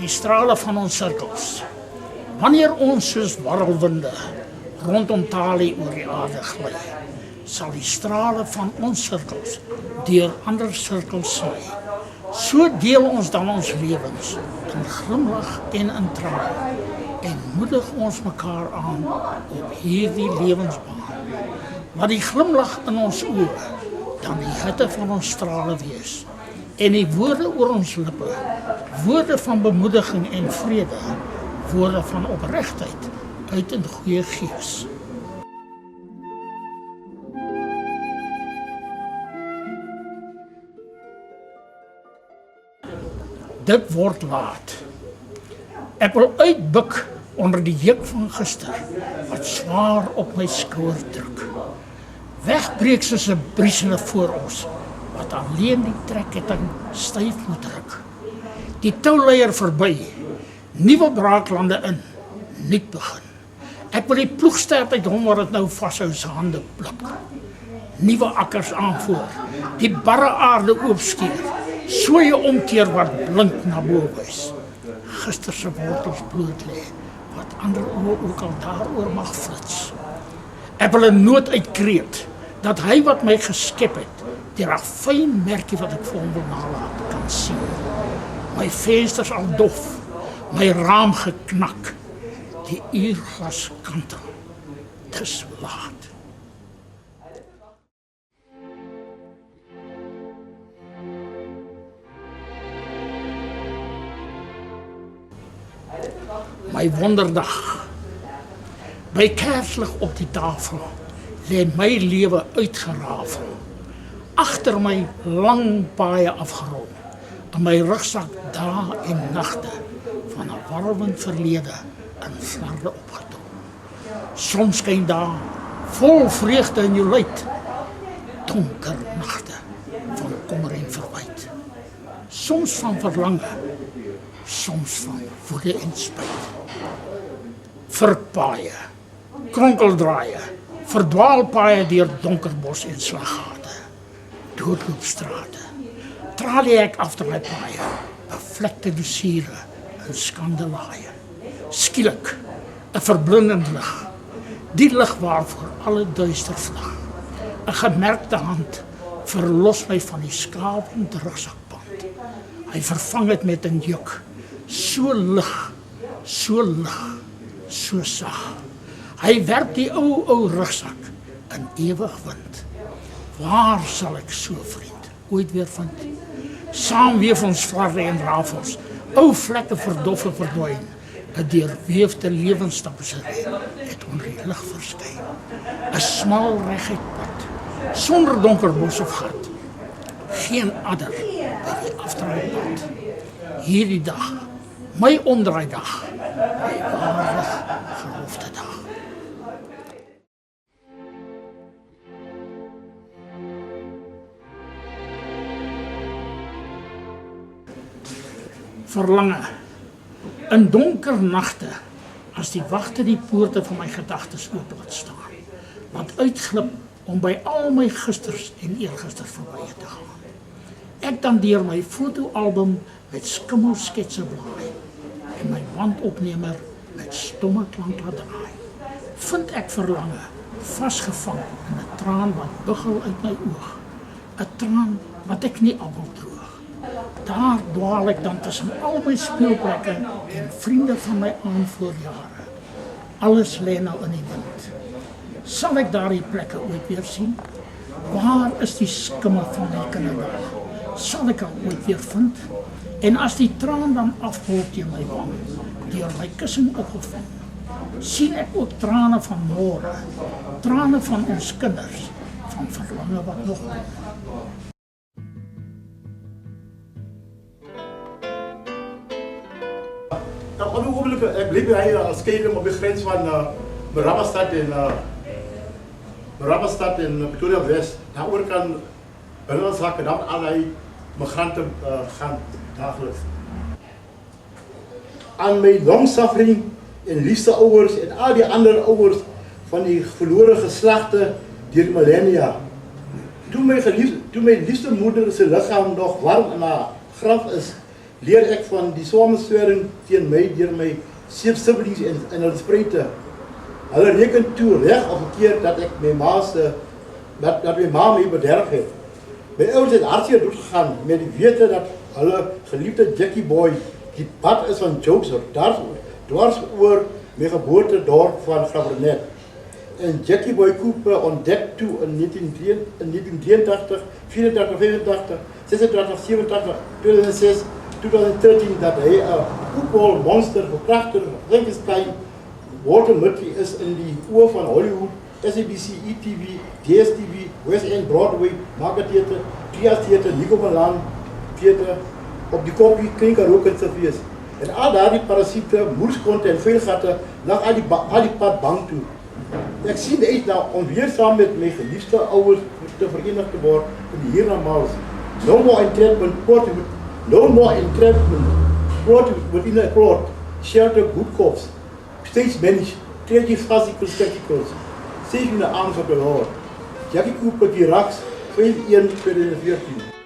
die strale van ons sirkels. Wanneer ons soos warrelwinde rondom Tali oor die aarde gly, sal die strale van ons sirkels deur ander sirkels sny. So deel ons dan ons lewens in glimlag en in traan en moedig ons mekaar aan op hierdie lewensbaan. Laat die glimlag in ons oë dan die hitte van ons strale wees en die woorde oor ons lippe, woorde van bemoediging en vrede, woorde van opregtheid uit 'n goeie gees. Dit word laat. Ek wil uitbuk onder die juk van gister, wat swaar op my skouer druk. Wegbreek soos 'n briesende voor ons, wat alleen die trekketting styf moet druk. Die touleier verby, nuwe braaklande in, nuut begin. Ek wil die ploegstert uit hom wat dit nou vashou se hande pluk. Nuwe akkers aanvoer, die barre aarde oopskeer, soeie omkeer wat blink na bo wys. Gister se wortels bloot lê, wat ander oë ook al daaroor mag flits. Ek wil 'n nood uitkreet, dat hy wat my geskep het, deur 'n fyn merkie wat ek vir hom wil nalaat, kan sien. My vensters al dof, my raam geknak, die uurglas kantel, dis laat. My wonderdag. By kerslig op die tafel lê my lewe uitgerafel. Agter my lang paaie afgerol. In my rugsak dae en nagte van 'n warwend verlede in flarde opgetom. Soms skyn daar vol vreugde in jou luit. Donker nagte van kommer en verwyte. Soms van verlange, soms van woede en spyt. Verpaaie, kronkeldraaie, verdwaalpaaie deur donker bos en slaggate, doodloopstrate, tralie ek afdraai paaie, bevlekte dosiere en skandelaaie. Skielik, 'n verblindend lig, die lig waarvoor alle duister vlug. 'n gemerkte hand verlos my van die skapende rugzakband. Hy vervang dit met 'n juk, so lig, so lig, so sag. Hy werp die ou rugsak in ewig wind. Waar sal ek so vriend ooit weer vind? Saam weef ons flarde en rafels, ou vlekke verdof en verdwyn. 'n deurweefde lewenstapisserie het onder die lig verskyn. 'n smal reguit pad, sonder donker bos of gat. Geen adder by die afdraaipad. Hierdie dag, my omdraaidag, my waardig gelofte dag. Verlange. In donker nagte, as die wagte die poorte van my gedagtes oop laat staan, wat uitglip om by al my gisters en eergisters verby te gaan. Ek dan deur my fotoalbum met skimmelsketse blaai en my bandopnemer met stomme klank laat draai. Vind ek verlange vasgevang in 'n traan wat buggel uit my oog, 'n traan wat ek nie al wil droog. Daar dwaal ek dan tussen al my speelplekke en vriende van my aanvoorjare. Alles lê nou in die wind. Sal ek daardie plekke ooit weer sien? Waar is die skimme van my kinderdae? Sal ek al ooit weer vind? En as die traan dan afrol teen my wang, deur my kussing opgevang, sien ek ook trane van môre, trane van ons kinders, van verlange wat nog kom. Op die ogenblik, ek bly by as skeiding op die grens van Marabastad en Pretoria West. Daaroor kan binnelandse hakke dan allerlei migranten gaan dagelijks. Aan my long-suffering en liefste ouers en al die andere ouers van die verloren geslachte deur millennia. Toen mijn liefste moeder zijn lichaam nog warm in haar graf is, leer ek van die samenswering teen my deur my siblings en hulle spruite. Hulle reken toe reg of verkeerd dat ek my ma se dat my ma my bederf het. My ouers het hartseer doodgegaan met die wete dat hulle geliefde Jackie Boy die pad is van jokes dwars oor my geboortedorp van Grabbernet. En Jackie Boy Cooper ontdek toe in 1983, 34, 85, 86, 87, 2006, 2013 dat hy 'n voetbal monster verkragter Frankenstein Walter Mitty is in die oë van Hollywood, SABC, ETV, DSTV, West End, Broadway, Market Theatre, Trias Theatre, Nico Malan Theatre, op die kopie klinker ook in sy fees. En al daardie parasiete, moerskonte en veelgatte lag al die pad bank toe. Ek sien uit nou om weer saam met my geliefde ouers te verenig te word in die hiernamaals. No more entrapment, plot within a plot, shelter good cops, stage managed, tragedy physical spectacles, safe in the arms of the Lord. Jackie Cooper, die Raks, 5/1/2014.